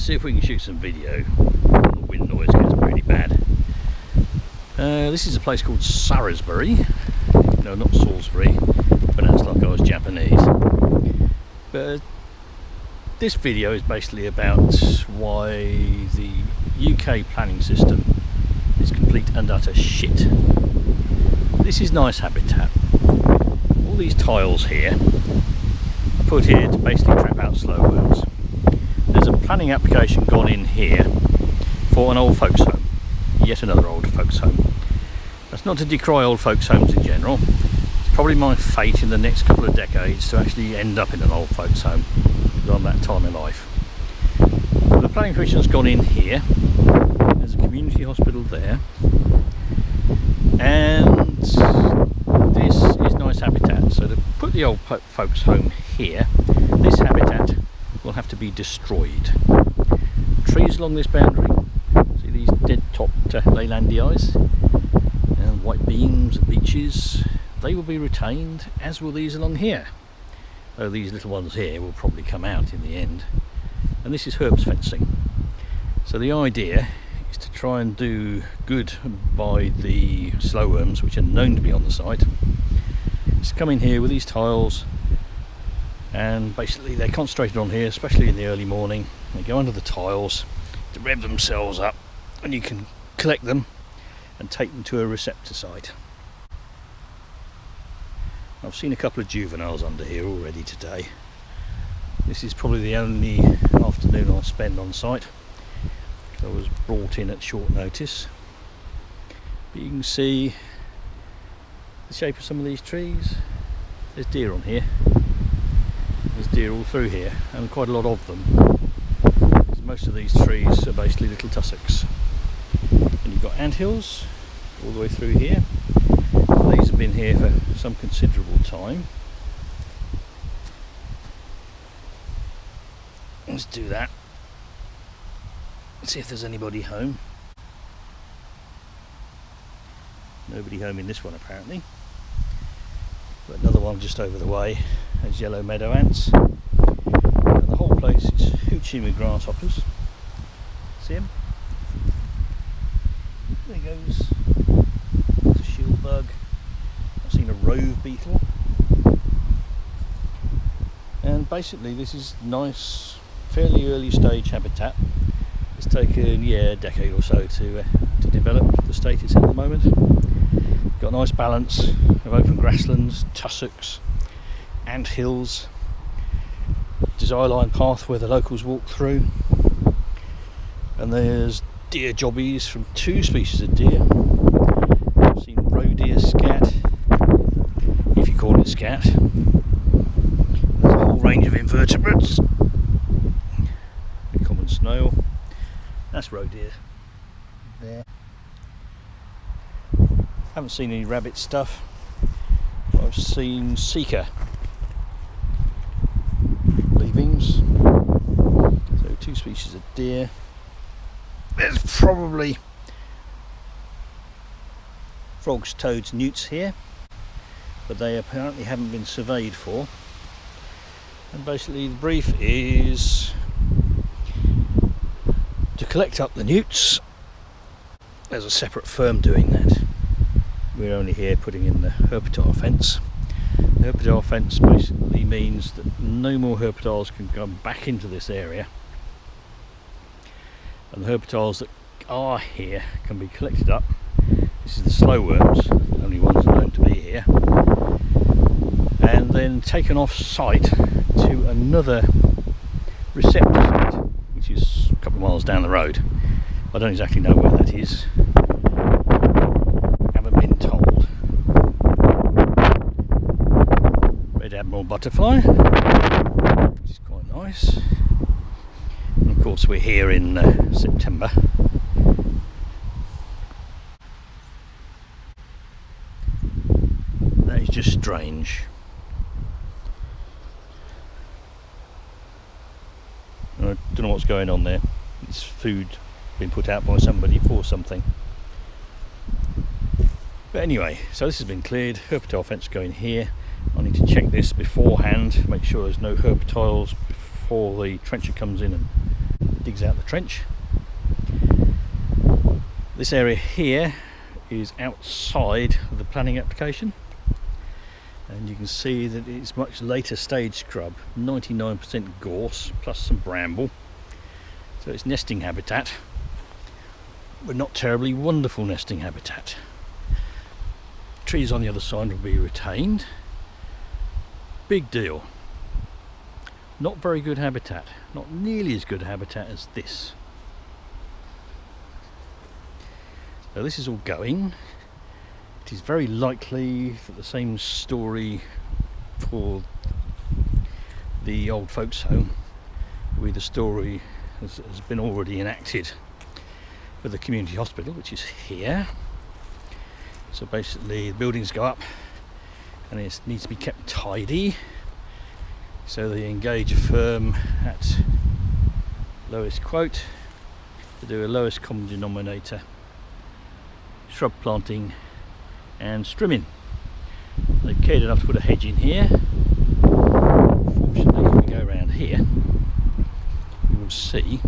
see if we can shoot some video. The wind noise gets pretty bad. This is a place called Salisbury. No, not Salisbury, pronounced like I was Japanese. But this video is basically about why the UK planning system is complete and utter shit. This is nice habitat. All these tiles here are put here to basically trap out slow worms. There's a planning application gone in here for an old folks home. Yet another old folks home. That's not to decry old folks homes in general. It's probably my fate in the next couple of decades to actually end up in an old folks home, because I'm that time of life. The planning permission's gone in here. There's a community hospital there, and this is nice habitat. So to put the old folks home here, this habitat will have to be destroyed. Trees along this boundary, see these dead topped leylandii and white beams and beeches, they will be retained, as will these along here, though these little ones here will probably come out in the end. And this is herbs fencing. So the idea is to try and do good by the slow worms, which are known to be on the site. Just come in here with these tiles, and basically they're concentrated on here, especially in the early morning. They go under the tiles to rev themselves up, and you can collect them and take them to a receptor site. I've seen a couple of juveniles under here already today. This is probably the only afternoon I'll spend on site. I was brought in at short notice. But you can see the shape of some of these trees. There's deer on here. There's deer all through here, and quite a lot of them. So most of these trees are basically little tussocks. And you've got anthills all the way through here. These have been here for some considerable time. Let's do that. Let's see if there's anybody home. Nobody home in this one apparently. But another one just over the way has yellow meadow ants. And the whole place is hooching with grasshoppers. See them? There goes. There's a shield bug. I've seen a rove beetle. And basically this is nice, fairly early stage habitat. It's taken a decade or so to develop the state it's in at the moment. Got a nice balance of open grasslands, tussocks, ant hills, desire line path where the locals walk through, and there's deer jobbies from two species of deer. I've seen roe deer scat, if you call it scat. There's a whole range of invertebrates. A common snail. That's roe deer there. Haven't seen any rabbit stuff. I've seen sika leavings. So two species of deer. There's probably frogs, toads, newts here, but they apparently haven't been surveyed for. And basically the brief is to collect up the newts. There's a separate firm doing that. We're only here putting in the herpetile fence. The herpetile fence basically means that no more herpetiles can come back into this area, and the herpetiles that are here can be collected up. This is the slow worms, the only ones known to be here, and then taken off site to another receptor site, which is a couple of miles down the road. I don't exactly know where that is. Haven't been told. Red Admiral butterfly, which is quite nice. And of course we're here in September. That is just strange. I don't know what's going on there. It's food being put out by somebody for something. But anyway, so this has been cleared. Herpetile fence going here. I need to check this beforehand, make sure there's no herpetiles before the trencher comes in and digs out the trench. This area here is outside of the planning application, and you can see that it's much later stage scrub, 99% gorse plus some bramble, so it's nesting habitat, but not terribly wonderful nesting habitat. Trees on the other side will be retained. Big deal. Not very good habitat, not nearly as good habitat as this. So this is all going. It is very likely that the same story for the old folks home will be the story has been already enacted for the community hospital, which is here. So basically the buildings go up and it needs to be kept tidy, so they engage a firm at lowest quote to do a lowest common denominator shrub planting and strimming. They've cared enough to put a hedge in here. Fortunately, if we go around here, you will see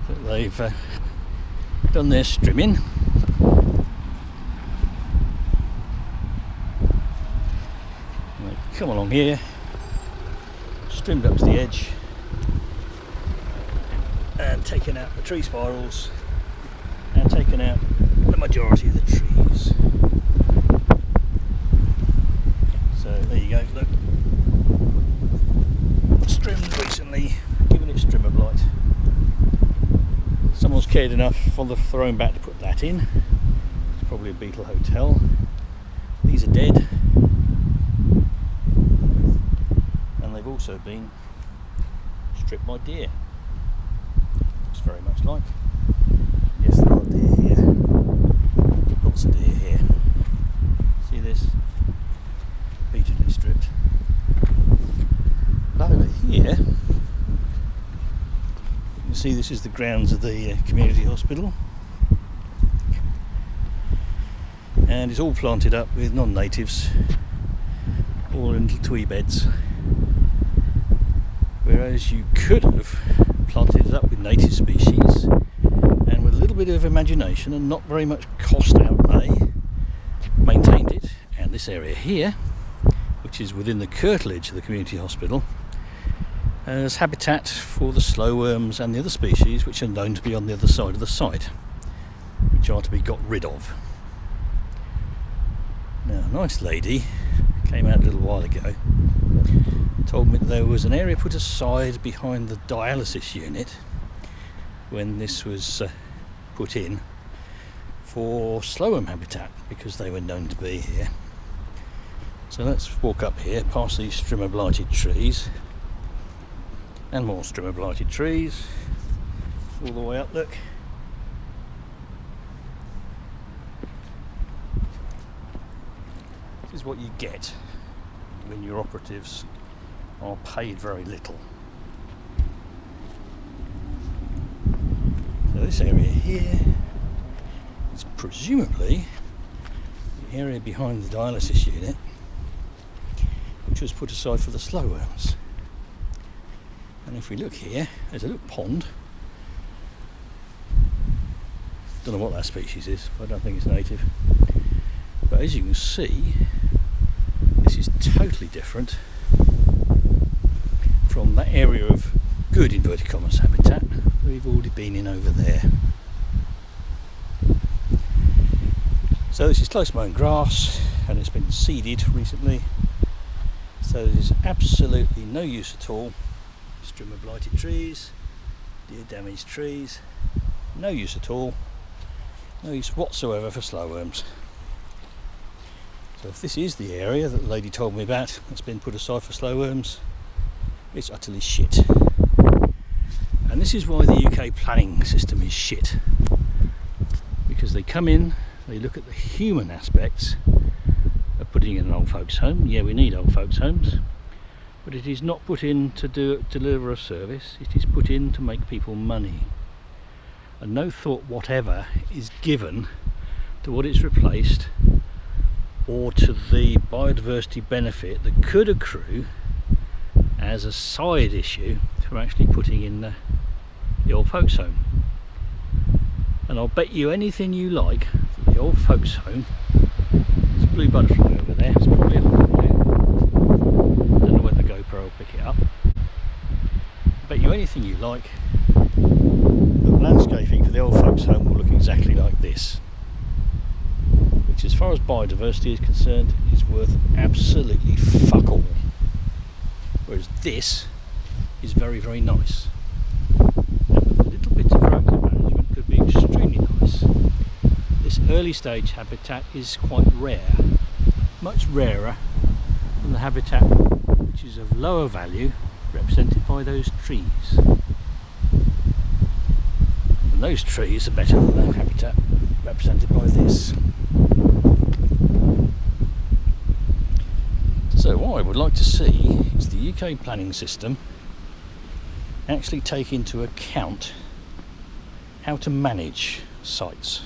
that they've done their strimming. And they've come along here, trimmed up to the edge, and taken out the tree spirals and taken out the majority of the trees. So there you go, look, trimmed recently, given it strimmer blight. Someone's cared enough for their own back to put that in. It's probably a beetle hotel. These are dead, and they've also been stripped by deer. Looks very much like. Yes, there are deer here. Lots of deer here. See this? Repeatedly stripped. But over here, you can see this is the grounds of the community hospital. And it's all planted up with non-natives, all in little twee beds. Whereas you could have planted it up with native species, and with a little bit of imagination and not very much cost outlay, maintained it. And this area here, which is within the curtilage of the community hospital, as habitat for the slow worms and the other species which are known to be on the other side of the site, which are to be got rid of. Now, a nice lady came out a little while ago, told me that there was an area put aside behind the dialysis unit when this was put in for slow worm habitat, because they were known to be here. So let's walk up here past these strimmer blighted trees and more strimmer blighted trees all the way up. Look, this is what you get when your operatives are paid very little. So this area here is presumably the area behind the dialysis unit, which was put aside for the slow worms. And if we look here, there's a little pond. Don't know what that species is, but I don't think it's native. But as you can see, this is totally different from that area of good inverted commas habitat we've already been in over there. So this is close mown grass, and it's been seeded recently, so there's absolutely no use at all. Strimmer blighted trees, deer damaged trees, no use at all, no use whatsoever for slow worms. So if this is the area that the lady told me about that's been put aside for slow worms, it's utterly shit. And this is why the UK planning system is shit, because they come in, they look at the human aspects of putting in an old folks home. Yeah, we need old folks homes, but it is not put in to deliver a service, it is put in to make people money. And no thought whatever is given to what it's replaced, or to the biodiversity benefit that could accrue as a side issue for actually putting in the old folks home. And I'll bet you anything you like that the old folks home, there's a blue butterfly over there, it's probably a hawkblue. I don't know whether the GoPro will pick it up. I'll bet you anything you like that the landscaping for the old folks home will look exactly like this, which as far as biodiversity is concerned is worth absolutely fuck all. Whereas this is very, very nice. And with a little bit of proactive management could be extremely nice. This early stage habitat is quite rare, much rarer than the habitat which is of lower value, represented by those trees. And those trees are better than the habitat represented by this. So what I would like to see is the UK planning system actually take into account how to manage sites,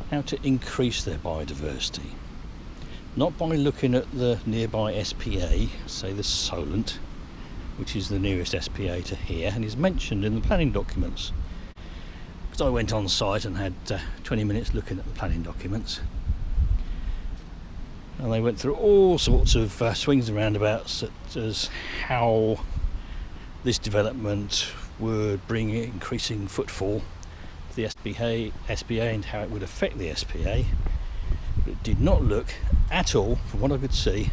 how to increase their biodiversity. Not by looking at the nearby SPA, say the Solent, which is the nearest SPA to here and is mentioned in the planning documents. Because I went on site and had 20 minutes looking at the planning documents. And they went through all sorts of swings and roundabouts, such as how this development would bring increasing footfall to the SPA and how it would affect the SPA. But it did not look at all, from what I could see,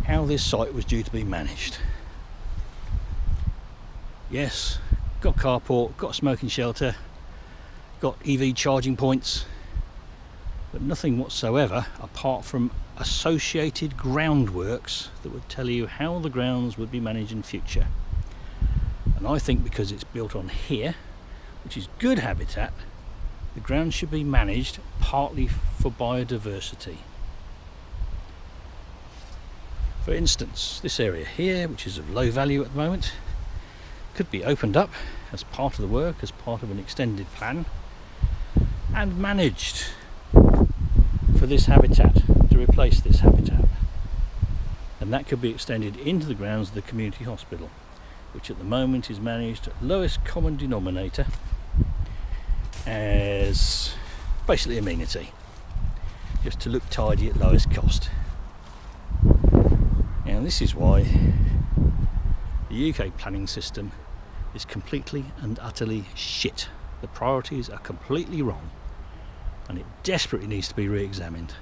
how this site was due to be managed. Yes, got carport, got a smoking shelter, got EV charging points, but nothing whatsoever apart from associated groundworks that would tell you how the grounds would be managed in future. And I think because it's built on here, which is good habitat, the grounds should be managed partly for biodiversity. For instance, this area here, which is of low value at the moment, could be opened up as part of the work, as part of an extended plan, and managed for this habitat, to replace this habitat. And that could be extended into the grounds of the community hospital, which at the moment is managed at lowest common denominator as basically amenity, just to look tidy at lowest cost. And this is why the UK planning system is completely and utterly shit. The priorities are completely wrong and it desperately needs to be re-examined.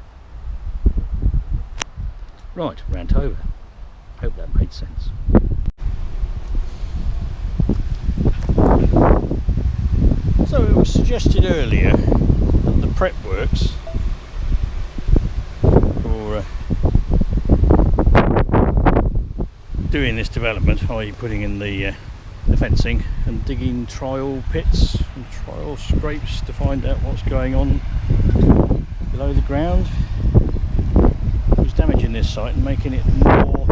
Right, rant over. Hope that made sense. So it was suggested earlier that the prep works for doing this development, i.e. putting in the fencing and digging trial pits and trial scrapes to find out what's going on below the ground, was damaging this site and making it more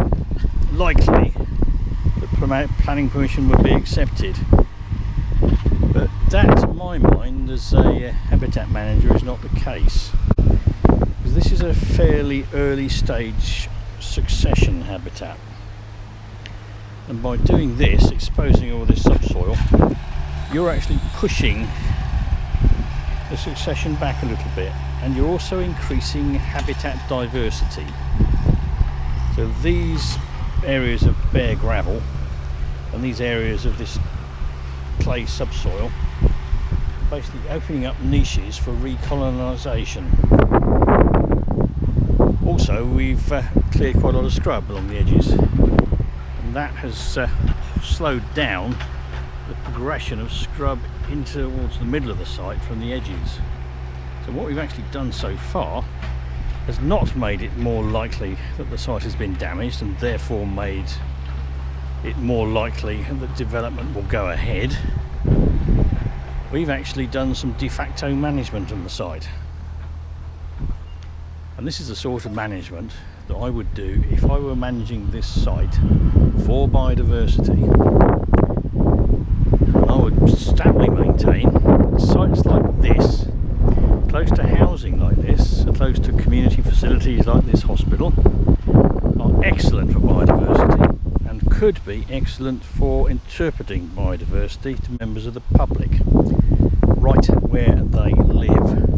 likely that planning permission would be accepted. But that, to my mind, as a habitat manager, is not the case, because this is a fairly early stage succession habitat. And by doing this, exposing all this subsoil, you're actually pushing the succession back a little bit, and you're also increasing habitat diversity. So these areas of bare gravel and these areas of this clay subsoil, basically opening up niches for recolonisation. Also, we've cleared quite a lot of scrub along the edges, and that has slowed down the progression of scrub into towards the middle of the site from the edges. So what we've actually done so far has not made it more likely that the site has been damaged, and therefore made it more likely that development will go ahead. We've actually done some de facto management on the site, and this is the sort of management that I would do if I were managing this site for biodiversity. And I would stoutly maintain that sites like this, close to housing like this, and close to community facilities like this hospital, are excellent for biodiversity and could be excellent for interpreting biodiversity to members of the public right where they live.